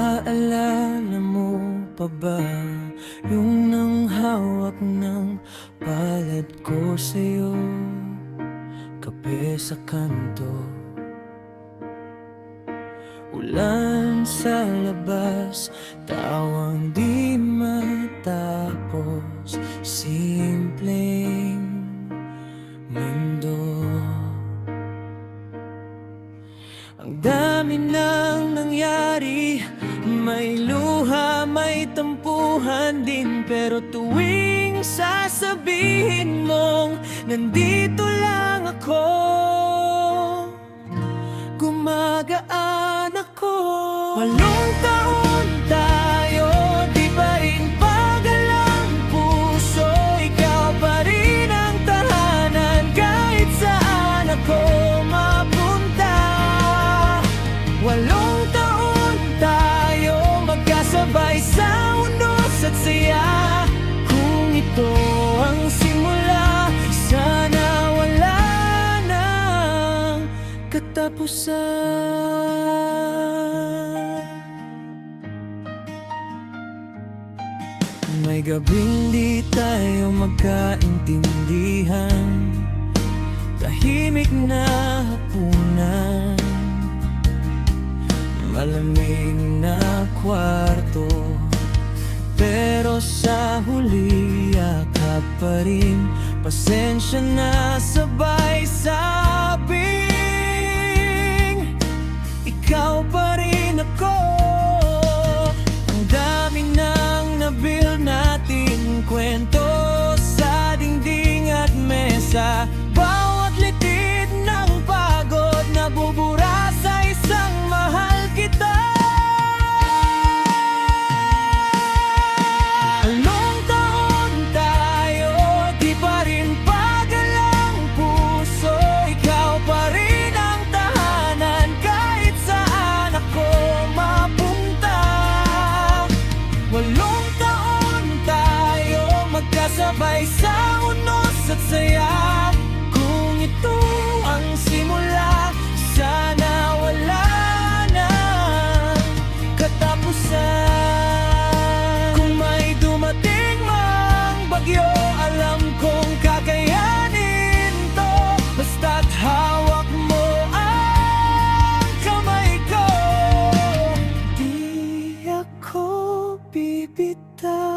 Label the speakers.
Speaker 1: Naaalala mo pa ba yung nang hawak ng palad ko sa'yo? Kape sa kanto, ulan sa labas, tawang di matapos, simpleng mundo. Ang dami nang nangyari, may luha, may tampuhan din. Pero tuwing sasabihin mong nandito lang ako, gumagaan ako. Walong taon tayo, di pa rin pagal ang puso. Ikaw pa rin ang tahanan kahit saan ako mapunta. Walong taon tayo, magkasabay sa unos at saya. Kung ito ang simula, sana wala nang katapusan. May gabing di tayo magkaintindihan, tahimik na hapunan, malamig na kwarto, pero sa huli yakap pa rin. Pasensya na sabay sabing, ikaw pa rin ako. Ang dami nang nabuild natin kwento sa dingding at mesa. Bawat litid ng pagod nabubura sa isang mahal kita. Anong taon tayo, di pa rin pagal ang puso. Ikaw pa rin ang tahanan kahit saan ako mapunta. Walong taon tayo, magkasabay sa unos at saya. Kung ito ang simula, sana wala nang katapusan. Kung may dumating mang bagyo, alam kong kakayanin to. Basta't hawak mo ang kamay ko, di ako bibitaw.